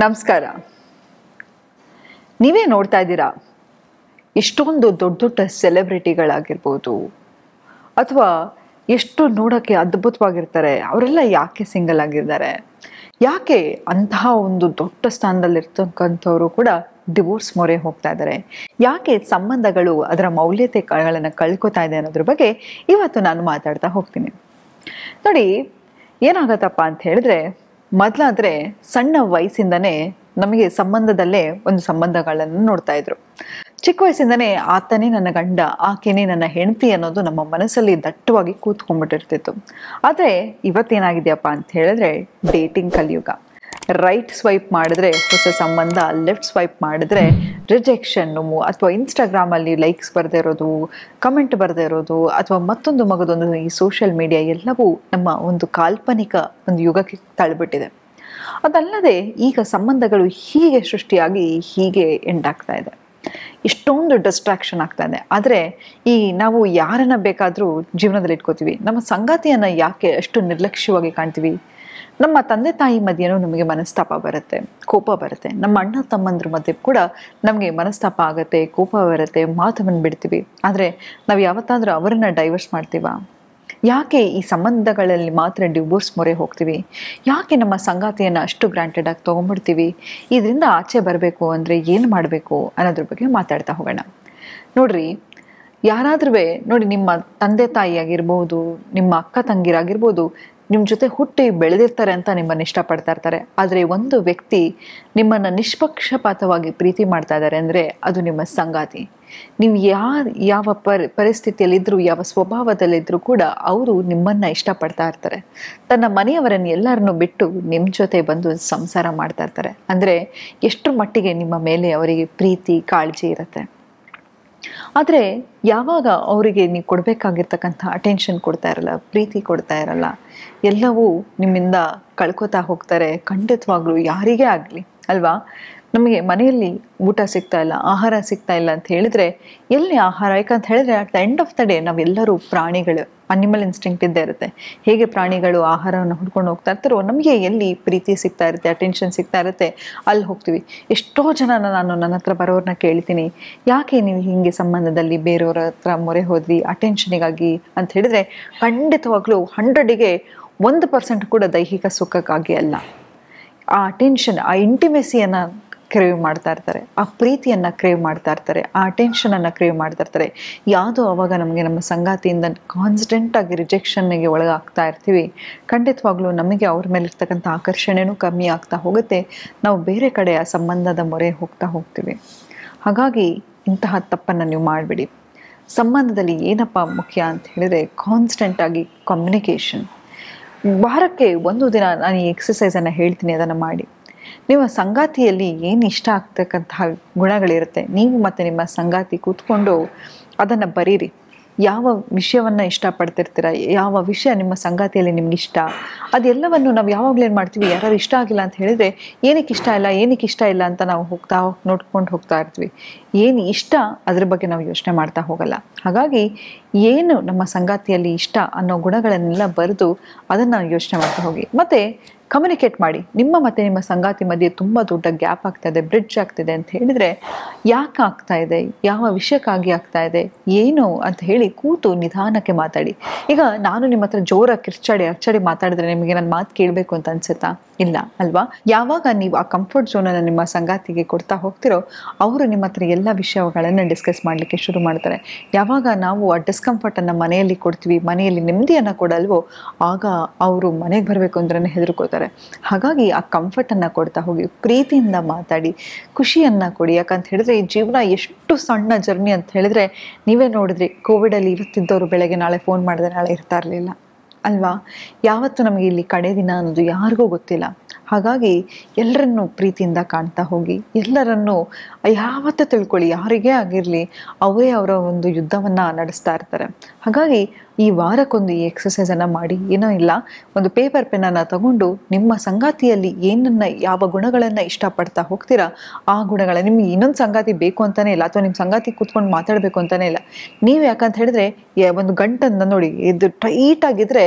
ನಮಸ್ಕಾರ. ನೀವೇ ನೋಡ್ತಾ ಇದ್ದೀರಾ, ಎಷ್ಟೊಂದು ದೊಡ್ಡ ದೊಡ್ಡ ಸೆಲೆಬ್ರಿಟಿಗಳಾಗಿರ್ಬೋದು ಅಥವಾ ಎಷ್ಟು ನೋಡೋಕ್ಕೆ ಅದ್ಭುತವಾಗಿರ್ತಾರೆ, ಅವರೆಲ್ಲ ಯಾಕೆ ಸಿಂಗಲ್ ಆಗಿದ್ದಾರೆ? ಯಾಕೆ ಅಂತಹ ಒಂದು ದೊಡ್ಡ ಸ್ಥಾನದಲ್ಲಿರ್ತಕ್ಕಂಥವರು ಕೂಡ ಡಿವೋರ್ಸ್ ಮೊರೆ ಹೋಗ್ತಾ ಇದ್ದಾರೆ? ಯಾಕೆ ಸಂಬಂಧಗಳು ಅದರ ಮೌಲ್ಯತೆಗಳನ್ನು ಕಳ್ಕೊತಾ ಇದೆ ಅನ್ನೋದ್ರ ಬಗ್ಗೆ ಇವತ್ತು ನಾನು ಮಾತಾಡ್ತಾ ಹೋಗ್ತೀನಿ. ನೋಡಿ, ಏನಾಗತ್ತಪ್ಪ ಅಂತ ಹೇಳಿದ್ರೆ, ಮೊದಲಾದರೆ ಸಣ್ಣ ವಯಸ್ಸಿಂದನೇ ನಮಗೆ ಸಂಬಂಧದಲ್ಲೇ ಒಂದು ಸಂಬಂಧಗಳನ್ನು ನೋಡ್ತಾ ಇದ್ರು. ಚಿಕ್ಕ ವಯಸ್ಸಿಂದನೇ ಆತನೇ ನನ್ನ ಗಂಡ, ಆಕೆನೇ ನನ್ನ ಹೆಂಡತಿ ಅನ್ನೋದು ನಮ್ಮ ಮನಸ್ಸಲ್ಲಿ ದಟ್ಟವಾಗಿ ಕೂತ್ಕೊಂಡ್ಬಿಟ್ಟಿರ್ತಿತ್ತು. ಆದರೆ ಇವತ್ತೇನಾಗಿದೆಯಪ್ಪ ಅಂತ ಹೇಳಿದ್ರೆ, ಡೇಟಿಂಗ್ ಕಲಿಯುಗ. ರೈಟ್ ಸ್ವೈಪ್ ಮಾಡಿದ್ರೆ ಹೊಸ ಸಂಬಂಧ, ಲೆಫ್ಟ್ ಸ್ವೈಪ್ ಮಾಡಿದ್ರೆ ರಿಜೆಕ್ಷನ್ನು, ಅಥವಾ ಇನ್ಸ್ಟಾಗ್ರಾಮಲ್ಲಿ ಲೈಕ್ಸ್ ಬರದೇ ಇರೋದು, ಕಮೆಂಟ್ ಬರದೇ ಇರೋದು, ಅಥವಾ ಮತ್ತೊಂದು ಮಗದೊಂದು ಈ ಸೋಷಿಯಲ್ ಮೀಡಿಯಾ ಎಲ್ಲವೂ ನಮ್ಮ ಒಂದು ಕಾಲ್ಪನಿಕ ಒಂದು ಯುಗಕ್ಕೆ ತಳ್ಳಿಬಿಟ್ಟಿದೆ. ಅದಲ್ಲದೆ ಈಗ ಸಂಬಂಧಗಳು ಹೀಗೆ ಸೃಷ್ಟಿಯಾಗಿ ಹೀಗೆ ಎಂಡಾಗ್ತಾ ಇದೆ. ಇಷ್ಟೊಂದು ಡಿಸ್ಟ್ರಾಕ್ಷನ್ ಆಗ್ತಾ ಇದೆ. ಆದರೆ ನಾವು ಯಾರನ್ನ ಬೇಕಾದರೂ ಜೀವನದಲ್ಲಿ ಇಟ್ಕೋತೀವಿ, ನಮ್ಮ ಸಂಗಾತಿಯನ್ನು ಯಾಕೆ ಅಷ್ಟು ನಿರ್ಲಕ್ಷ್ಯವಾಗಿ ಕಾಣ್ತೀವಿ? ನಮ್ಮ ತಂದೆ ತಾಯಿ ಮಧ್ಯೆನೂ ನಮಗೆ ಮನಸ್ತಾಪ ಬರುತ್ತೆ, ಕೋಪ ಬರುತ್ತೆ. ನಮ್ಮ ಅಣ್ಣ ತಮ್ಮಂದ್ರ ಮಧ್ಯೆ ಕೂಡ ನಮಗೆ ಮನಸ್ತಾಪ ಆಗುತ್ತೆ, ಕೋಪ ಬರುತ್ತೆ, ಮಾತನ್ನು ಬಿಡ್ತೀವಿ. ಆದರೆ ನಾವು ಯಾವತ್ತಾದರೂ ಅವರನ್ನು ಡೈವರ್ಸ್ ಮಾಡ್ತೀವಾ? ಯಾಕೆ ಈ ಸಂಬಂಧಗಳಲ್ಲಿ ಮಾತ್ರ ಡಿವೋರ್ಸ್ ಮೊರೆ ಹೋಗ್ತೀವಿ? ಯಾಕೆ ನಮ್ಮ ಸಂಗಾತಿಯನ್ನು ಅಷ್ಟು ಗ್ರಾಂಟೆಡ್ ಆಗಿ ತೊಗೊಂಡ್ಬಿಡ್ತೀವಿ? ಇದರಿಂದ ಆಚೆ ಬರಬೇಕು ಅಂದರೆ ಏನು ಮಾಡಬೇಕು ಅನ್ನೋದ್ರ ಬಗ್ಗೆ ಮಾತಾಡ್ತಾ ಹೋಗೋಣ. ನೋಡ್ರಿ, ಯಾರಾದ್ರೂ ನೋಡಿ, ನಿಮ್ಮ ತಂದೆ ತಾಯಿ ಆಗಿರ್ಬೋದು, ನಿಮ್ಮ ಅಕ್ಕ ತಂಗಿರಾಗಿರ್ಬೋದು, ನಿಮ್ಮ ಜೊತೆ ಹುಟ್ಟಿ ಬೆಳೆದಿರ್ತಾರೆ ಅಂತ ನಿಮ್ಮನ್ನು ಇಷ್ಟಪಡ್ತಾ ಇರ್ತಾರೆ. ಆದರೆ ಒಂದು ವ್ಯಕ್ತಿ ನಿಮ್ಮನ್ನು ನಿಷ್ಪಕ್ಷಪಾತವಾಗಿ ಪ್ರೀತಿ ಮಾಡ್ತಾ ಇದ್ದಾರೆ ಅಂದರೆ ಅದು ನಿಮ್ಮ ಸಂಗಾತಿ. ನೀವು ಯಾವ ಪರಿಸ್ಥಿತಿಯಲ್ಲಿದ್ದರೂ, ಯಾವ ಸ್ವಭಾವದಲ್ಲಿದ್ದರೂ ಕೂಡ ಅವರು ನಿಮ್ಮನ್ನು ಇಷ್ಟಪಡ್ತಾ ಇರ್ತಾರೆ. ತನ್ನ ಮನೆಯವರನ್ನು ಎಲ್ಲರನ್ನೂ ಬಿಟ್ಟು ನಿಮ್ಮ ಜೊತೆ ಬಂದು ಸಂಸಾರ ಮಾಡ್ತಾ ಇರ್ತಾರೆ. ಅಂದರೆ ಎಷ್ಟು ಮಟ್ಟಿಗೆ ನಿಮ್ಮ ಮೇಲೆ ಅವರಿಗೆ ಪ್ರೀತಿ ಕಾಳಜಿ ಇರುತ್ತೆ. ಆದರೆ ಯಾವಾಗ ಅವರಿಗೆ ನೀವು ಕೊಡಬೇಕಾಗಿರ್ತಕ್ಕಂಥ ಅಟೆನ್ಷನ್ ಕೊಡ್ತಾ ಇರಲ್ಲ, ಪ್ರೀತಿ ಕೊಡ್ತಾ ಇರಲ್ಲ, ಎಲ್ಲವೂ ನಿಮ್ಮಿಂದ ಕಳ್ಕೊತಾ ಹೋಗ್ತಾರೆ. ಖಂಡಿತವಾಗ್ಲೂ ಯಾರಿಗೇ ಆಗಲಿ ಅಲ್ವಾ? ನಮಗೆ ಮನೆಯಲ್ಲಿ ಊಟ ಸಿಗ್ತಾ ಇಲ್ಲ, ಆಹಾರ ಸಿಗ್ತಾ ಇಲ್ಲ ಅಂತ ಹೇಳಿದ್ರೆ, ಎಲ್ಲಿ ಆಹಾರ? ಯಾಕಂತ ಹೇಳಿದ್ರೆ at the end of the day ನಾವೆಲ್ಲರೂ ಪ್ರಾಣಿಗಳು, ಅನಿಮಲ್ ಇನ್ಸ್ಟಿಂಕ್ಟ್ ಇದ್ದೇ ಇರುತ್ತೆ. ಹೇಗೆ ಪ್ರಾಣಿಗಳು ಆಹಾರವನ್ನು ಹುಡ್ಕೊಂಡು ಹೋಗ್ತಾ ಇರ್ತಾರೋ, ನಮಗೆ ಎಲ್ಲಿ ಪ್ರೀತಿ ಸಿಗ್ತಾ ಇರುತ್ತೆ, ಅಟೆನ್ಷನ್ ಸಿಗ್ತಾ ಇರುತ್ತೆ, ಅಲ್ಲಿ ಹೋಗ್ತೀವಿ. ಎಷ್ಟೋ ಜನ ನಾನು ನನ್ನ ಹತ್ರ ಬರೋರನ್ನ ಕೇಳ್ತೀನಿ, ಯಾಕೆ ನೀವು ಹೀಗೆ ಸಂಬಂಧದಲ್ಲಿ ಬೇರೆಯವ್ರ ಹತ್ರ ಮೊರೆ ಹೋದ್ರಿ ಅಟೆನ್ಷನಿಗಾಗಿ ಅಂತ ಹೇಳಿದ್ರೆ, ಖಂಡಿತವಾಗ್ಲೂ 100ಗೆ 1% ಕೂಡ ದೈಹಿಕ ಸುಖಕ್ಕಾಗಿ ಅಲ್ಲ. ಆ ಅಟೆನ್ಷನ್, ಆ ಇಂಟಿಮೆಸಿಯನ್ನು ಕ್ರೇವ್ ಮಾಡ್ತಾ ಇರ್ತಾರೆ, ಆ ಪ್ರೀತಿಯನ್ನು ಕ್ರೇವ್ ಮಾಡ್ತಾ ಇರ್ತಾರೆ, ಆ ಅಟೆನ್ಷನನ್ನು ಕ್ರೇವ್ ಮಾಡ್ತಾ ಇರ್ತಾರೆ. ಯಾವುದೋ ಅವಾಗ ನಮಗೆ ನಮ್ಮ ಸಂಗಾತಿಯಿಂದ ಕಾನ್ಸ್ಟೆಂಟಾಗಿ ರಿಜೆಕ್ಷನ್ನಿಗೆ ಒಳಗಾಗ್ತಾ ಇರ್ತೀವಿ. ಖಂಡಿತವಾಗ್ಲೂ ನಮಗೆ ಅವ್ರ ಮೇಲೆ ಇರ್ತಕ್ಕಂಥ ಆಕರ್ಷಣೆನೂ ಕಮ್ಮಿ ಆಗ್ತಾ ಹೋಗುತ್ತೆ. ನಾವು ಬೇರೆ ಕಡೆ ಆ ಸಂಬಂಧದ ಮೊರೆ ಹೋಗ್ತಾ ಹೋಗ್ತೀವಿ. ಹಾಗಾಗಿ ಇಂತಹ ತಪ್ಪನ್ನು ನೀವು ಮಾಡಿಬಿಡಿ. ಸಂಬಂಧದಲ್ಲಿ ಏನಪ್ಪ ಮುಖ್ಯ ಅಂತ ಹೇಳಿದರೆ, ಕಾನ್ಸ್ಟೆಂಟಾಗಿ ಕಮ್ಯುನಿಕೇಷನ್. ವಾರಕ್ಕೆ ಒಂದು ದಿನ ನಾನು ಈ ಎಕ್ಸಸೈಸನ್ನು ಹೇಳ್ತೀನಿ, ಅದನ್ನು ಮಾಡಿ. ನಿಮ್ಮ ಸಂಗಾತಿಯಲ್ಲಿ ಏನು ಇಷ್ಟ ಆಗ್ತಕ್ಕಂತಹ ಗುಣಗಳಿರುತ್ತೆ, ನೀವು ಮತ್ತು ನಿಮ್ಮ ಸಂಗಾತಿ ಕೂತ್ಕೊಂಡು ಅದನ್ನು ಬರೀರಿ. ಯಾವ ವಿಷಯವನ್ನು ಇಷ್ಟಪಡ್ತಿರ್ತೀರ, ಯಾವ ವಿಷಯ ನಿಮ್ಮ ಸಂಗಾತಿಯಲ್ಲಿ ನಿಮ್ಗೆ ಇಷ್ಟ, ಅದೆಲ್ಲವನ್ನು ನಾವು ಯಾವಾಗಲೂ ಏನು ಮಾಡ್ತೀವಿ, ಯಾರು ಇಷ್ಟ ಆಗಿಲ್ಲ ಅಂತ ಹೇಳಿದರೆ ಏನಕ್ಕೆ ಇಷ್ಟ ಇಲ್ಲ ಅಂತ ನಾವು ನೋಡ್ಕೊಂಡು ಹೋಗ್ತಾ ಇರ್ತೀವಿ. ಏನು ಇಷ್ಟ ಅದ್ರ ಬಗ್ಗೆ ನಾವು ಯೋಚನೆ ಮಾಡ್ತಾ ಹೋಗಲ್ಲ. ಹಾಗಾಗಿ ಏನು ನಮ್ಮ ಸಂಗಾತಿಯಲ್ಲಿ ಇಷ್ಟ ಅನ್ನೋ ಗುಣಗಳನ್ನೆಲ್ಲ ಬರೆದು ಅದನ್ನು ಯೋಚನೆ ಮಾಡ್ತಾ ಹೋಗಿ. ಮತ್ತು ಕಮ್ಯುನಿಕೇಟ್ ಮಾಡಿ. ನಿಮ್ಮ ಮತ್ತು ನಿಮ್ಮ ಸಂಗಾತಿ ಮಧ್ಯೆ ತುಂಬ ದೊಡ್ಡ ಗ್ಯಾಪ್ ಆಗ್ತಾಯಿದೆ, ಬ್ರಿಡ್ಜ್ ಆಗ್ತಿದೆ ಅಂತ ಹೇಳಿದರೆ, ಯಾಕೆ ಆಗ್ತಾ ಇದೆ, ಯಾವ ವಿಷಯಕ್ಕಾಗಿ ಆಗ್ತಾ ಇದೆ, ಏನು ಅಂತ ಹೇಳಿ ಕೂತು ನಿಧಾನಕ್ಕೆ ಮಾತಾಡಿ. ಈಗ ನಾನು ನಿಮ್ಮ ಹತ್ರ ಜೋರಾಗಿ ಅರ್ಚಡಿ ಮಾತಾಡಿದ್ರೆ ನಿಮಗೆ ನನ್ನ ಮಾತು ಕೇಳಬೇಕು ಅಂತ ಅನ್ಸುತ್ತಾ? ಇಲ್ಲ ಅಲ್ವಾ? ಯಾವಾಗ ನೀವು ಆ ಕಂಫರ್ಟ್ ಝೋನನ್ನು ನಿಮ್ಮ ಸಂಗಾತಿಗೆ ಕೊಡ್ತಾ ಹೋಗ್ತಿರೋ, ಅವರು ನಿಮ್ಮ ಹತ್ರ ಎಲ್ಲ ವಿಷಯಗಳನ್ನು ಡಿಸ್ಕಸ್ ಮಾಡಲಿಕ್ಕೆ ಶುರು ಮಾಡ್ತಾರೆ. ಯಾವಾಗ ನಾವು ಆ ಡಿಸ್ಕಂಫರ್ಟನ್ನು ಮನೆಯಲ್ಲಿ ಕೊಡ್ತೀವಿ, ಮನೆಯಲ್ಲಿ ನೆಮ್ಮದಿಯನ್ನು ಕೊಡಲ್ವೋ, ಆಗ ಅವರು ಮನೆಗೆ ಬರಬೇಕು ಅಂದ್ರೆ ಹೆದರ್ಕೋತಾರೆ. ಹಾಗಾಗಿ ಆ ಕಂಫರ್ಟನ್ನು ಕೊಡ್ತಾ ಹೋಗಿ, ಪ್ರೀತಿಯಿಂದ ಮಾತಾಡಿ, ಖುಷಿಯನ್ನು ಕೊಡಿ. ಯಾಕಂತ ಹೇಳಿದ್ರೆ ಈ ಜೀವನ ಎಷ್ಟು ಸಣ್ಣ ಜರ್ನಿ ಅಂತ ಹೇಳಿದ್ರೆ, ನೀವೇ ನೋಡಿದ್ರಿ, ಕೋವಿಡಲ್ಲಿ ಇವತ್ತಿದ್ದವರು ಬೆಳಗ್ಗೆ ನಾಳೆ ಫೋನ್ ಮಾಡಿದ್ರೆ ನಾಳೆ ಇರ್ತಾ ಇರಲಿಲ್ಲ ಅಲ್ವಾ? ಯಾವತ್ತು ನಮಗೆ ಇಲ್ಲಿ ಕಡೆ ದಿನ ಅನ್ನೋದು ಯಾರಿಗೂ ಗೊತ್ತಿಲ್ಲ. ಹಾಗಾಗಿ ಎಲ್ಲರನ್ನೂ ಪ್ರೀತಿಯಿಂದ ಕಾಣ್ತಾ ಹೋಗಿ, ಎಲ್ಲರನ್ನೂ ಯಾವತ್ತೂ ತಿಳ್ಕೊಳ್ಳಿ, ಯಾರಿಗೇ ಆಗಿರಲಿ ಅವರೇ ಅವರ ಒಂದು ಯುದ್ಧವನ್ನು ನಡೆಸ್ತಾ ಇರ್ತಾರೆ. ಹಾಗಾಗಿ ಈ ವಾರಕ್ಕೊಂದು ಈ ಎಕ್ಸಸೈಸನ್ನು ಮಾಡಿ. ಏನೋ ಇಲ್ಲ, ಒಂದು ಪೇಪರ್ ಪೆನ್ನನ್ನು ತಗೊಂಡು ನಿಮ್ಮ ಸಂಗಾತಿಯಲ್ಲಿ ಏನನ್ನು, ಯಾವ ಗುಣಗಳನ್ನು ಇಷ್ಟಪಡ್ತಾ ಹೋಗ್ತೀರಾ ಆ ಗುಣಗಳ, ನಿಮ್ಗೆ ಇನ್ನೊಂದು ಸಂಗಾತಿ ಬೇಕು ಅಂತಲೇ ಇಲ್ಲ, ಅಥವಾ ನಿಮ್ಮ ಸಂಗಾತಿ ಕೂತ್ಕೊಂಡು ಮಾತಾಡಬೇಕು ಅಂತಲೇ ಇಲ್ಲ. ನೀವು ಯಾಕಂತ ಹೇಳಿದ್ರೆ ಒಂದು ಗಂಟನ್ನು ನೋಡಿ, ಇದು ಟೈಟಾಗಿದ್ದರೆ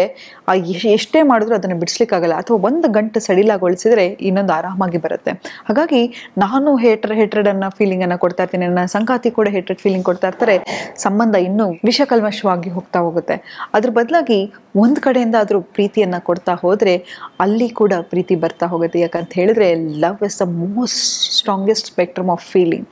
ಎಷ್ಟೇ ಮಾಡಿದ್ರೂ ಅದನ್ನು ಬಿಡಿಸ್ಲಿಕ್ಕಾಗಲ್ಲ, ಅಥವಾ ಒಂದು ಗಂಟು ಸಡಿಲಾಗೊಳಿಸಿದ್ರೆ ಇನ್ನೊಂದು ಆರಾಮಾಗಿ ಬರುತ್ತೆ. ಹಾಗಾಗಿ ನಾನು ಹೇಟ್ರೆಡನ್ನು ಫೀಲಿಂಗನ್ನು ಕೊಡ್ತಾ ಇರ್ತೀನಿ, ನನ್ನ ಸಂಗಾತಿ ಕೂಡ ಹೇಟ್ರೆಡ್ ಫೀಲಿಂಗ್ ಕೊಡ್ತಾ ಇರ್ತಾರೆ, ಸಂಬಂಧ ಇನ್ನೂ ವಿಷಕಲ್ಮಶವಾಗಿ ಹೋಗ್ತಾ ಹೋಗುತ್ತೆ. ಅದ್ರ ಬದಲಾಗಿ ಒಂದು ಕಡೆಯಿಂದ ಆದರೂ ಪ್ರೀತಿಯನ್ನು ಕೊಡ್ತಾ ಹೋದರೆ ಅಲ್ಲಿ ಕೂಡ ಪ್ರೀತಿ ಬರ್ತಾ ಹೋಗುತ್ತೆ. ಯಾಕಂತ ಹೇಳಿದ್ರೆ love is the most strongest spectrum of feeling.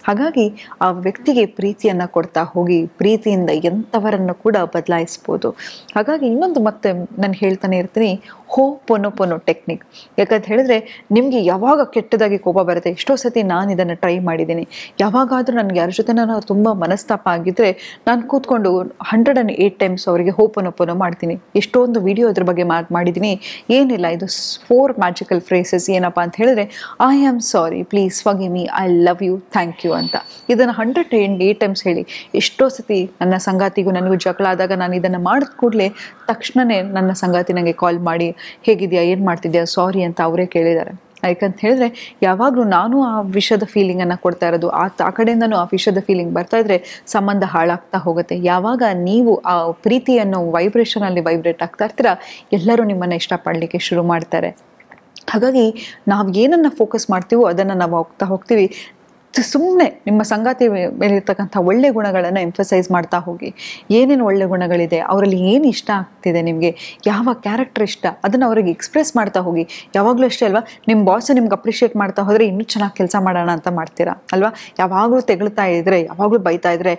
ಹಾಗಾಗಿ ಆ ವ್ಯಕ್ತಿಗೆ ಪ್ರೀತಿಯನ್ನು ಕೊಡ್ತಾ ಹೋಗಿ ಪ್ರೀತಿಯಿಂದ ಎಂಥವರನ್ನು ಕೂಡ ಬದಲಾಯಿಸ್ಬೋದು. ಹಾಗಾಗಿ ಇನ್ನೊಂದು ಮತ್ತೆ ನಾನು ಹೇಳ್ತಾನೆ ಇರ್ತೀನಿ, ಹೋಪೊನೊಪೊನೊ ಟೆಕ್ನಿಕ್. ಯಾಕಂತ ಹೇಳಿದ್ರೆ ನಿಮಗೆ ಯಾವಾಗ ಕೆಟ್ಟದಾಗಿ ಕೋಪ ಬರುತ್ತೆ, ಎಷ್ಟೋ ಸತಿ ನಾನು ಇದನ್ನು ಟ್ರೈ ಮಾಡಿದ್ದೀನಿ. ಯಾವಾಗಾದರೂ ನನಗೆ ಯಾರ ಜೊತೆ ನಾನು ತುಂಬ ಮನಸ್ತಾಪ ಆಗಿದ್ದರೆ ನಾನು ಕೂತ್ಕೊಂಡು 108 ಟೈಮ್ಸ್ ಅವರಿಗೆ ಹೋಪೊನೊಪೊನೊ ಮಾಡ್ತೀನಿ. ಎಷ್ಟೊಂದು ವಿಡಿಯೋ ಅದ್ರ ಬಗ್ಗೆ ಮಾಡಿದ್ದೀನಿ. ಏನಿಲ್ಲ, ಇದು 4 ಮ್ಯಾಜಿಕಲ್ ಫ್ರೇಸಸ್. ಏನಪ್ಪ ಅಂತ ಹೇಳಿದ್ರೆ, I am sorry, please forgive me, I love you, thank you ಅಂತ. ಇದನ್ನು 108 ಟೈಮ್ಸ್ ಹೇಳಿ. ಎಷ್ಟೋ ಸತಿ ನನ್ನ ಸಂಗಾತಿಗೂ ನನಗೂ ಜಗಳ ಆದಾಗ ನಾನು ಇದನ್ನು ಮಾಡಿದ ಕೂಡಲೇ ತಕ್ಷಣವೇ ನನ್ನ ಸಂಗಾತಿ ನನಗೆ ಕಾಲ್ ಮಾಡಿ, ಹೇಗಿದೆಯಾ, ಏನು ಮಾಡ್ತಿದ್ಯಾ, ಸಾರಿ ಅಂತ ಅವರೇ ಕೇಳಿದ್ದಾರೆ. ಯಾಕಂತ ಹೇಳಿದ್ರೆ ಯಾವಾಗಲೂ ನಾನು ಆ ವಿಷದ ಫೀಲಿಂಗನ್ನು ಕೊಡ್ತಾ ಇರೋದು, ಆ ಕಡೆಯಿಂದನೂ ಆ ವಿಷದ ಫೀಲಿಂಗ್ ಬರ್ತಾ ಇದ್ರೆ ಸಂಬಂಧ ಹಾಳಾಗ್ತಾ ಹೋಗುತ್ತೆ. ಯಾವಾಗ ನೀವು ಆ ಪ್ರೀತಿಯನ್ನು ವೈಬ್ರೇಷನಲ್ಲಿ ವೈಬ್ರೇಟ್ ಆಗ್ತಾ ಇರ್ತೀರ, ಎಲ್ಲರೂ ನಿಮ್ಮನ್ನು ಇಷ್ಟಪಡಲಿಕ್ಕೆ ಶುರು ಮಾಡ್ತಾರೆ. ಹಾಗಾಗಿ ನಾವು ಏನನ್ನು ಫೋಕಸ್ ಮಾಡ್ತೀವೋ ಅದನ್ನು ನಾವು ಹೋಗ್ತೀವಿ. ಸುಮ್ಮನೆ ನಿಮ್ಮ ಸಂಗಾತಿ ಮೇಲಿರ್ತಕ್ಕಂಥ ಒಳ್ಳೆ ಗುಣಗಳನ್ನು ಎಂಫಸೈಸ್ ಮಾಡ್ತಾ ಹೋಗಿ. ಏನೇನು ಒಳ್ಳೆ ಗುಣಗಳಿದೆ, ಅವರಲ್ಲಿ ಏನು ಇಷ್ಟ ಆಗ್ತಿದೆ, ನಿಮಗೆ ಯಾವ ಕ್ಯಾರೆಕ್ಟರ್ ಇಷ್ಟ, ಅದನ್ನು ಅವರಿಗೆ ಎಕ್ಸ್ಪ್ರೆಸ್ ಮಾಡ್ತಾ ಹೋಗಿ. ಯಾವಾಗಲೂ ಅಷ್ಟೇ ಅಲ್ವಾ, ನಿಮ್ಮ ಬಾಸ್ ನಿಮ್ಗೆ ಅಪ್ರಿಷಿಯೇಟ್ ಮಾಡ್ತಾ ಹೋದರೆ ಇನ್ನೂ ಚೆನ್ನಾಗಿ ಕೆಲಸ ಮಾಡೋಣ ಅಂತ ಮಾಡ್ತೀರಾ ಅಲ್ವಾ. ಯಾವಾಗಲೂ ತೆಗಳ್ತಾ ಇದ್ದರೆ, ಯಾವಾಗಲೂ ಬೈತಾ ಇದ್ದರೆ,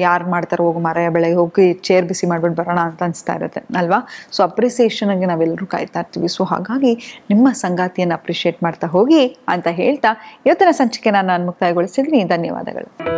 ಯಾರು ಮಾಡ್ತಾರೆ, ಹೋಗಿ ಮರ ಬೆಳಗ್ಗೆ ಹೋಗಿ ಚೇರ್ ಬಿಸಿ ಮಾಡ್ಬಿಟ್ಟು ಬರೋಣ ಅಂತ ಅನಿಸ್ತಾ ಇರುತ್ತೆ ಅಲ್ವಾ. ಸೊ ಅಪ್ರಿಸಿಯೇಷನ್ಗೆ ನಾವೆಲ್ಲರೂ ಕಾಯ್ತಾ ಇರ್ತೀವಿ. ಸೊ ಹಾಗಾಗಿ ನಿಮ್ಮ ಸಂಗಾತಿಯನ್ನು ಅಪ್ರಿಷಿಯೇಟ್ ಮಾಡ್ತಾ ಹೋಗಿ ಅಂತ ಹೇಳ್ತಾ ಇವತ್ತಿನ ಸಂಚಿಕೆ ನಾನು ಮುಕ್ತಾಯಗೊಳಿಸಿದ್ದೀನಿ. ಧನ್ಯವಾದಗಳು.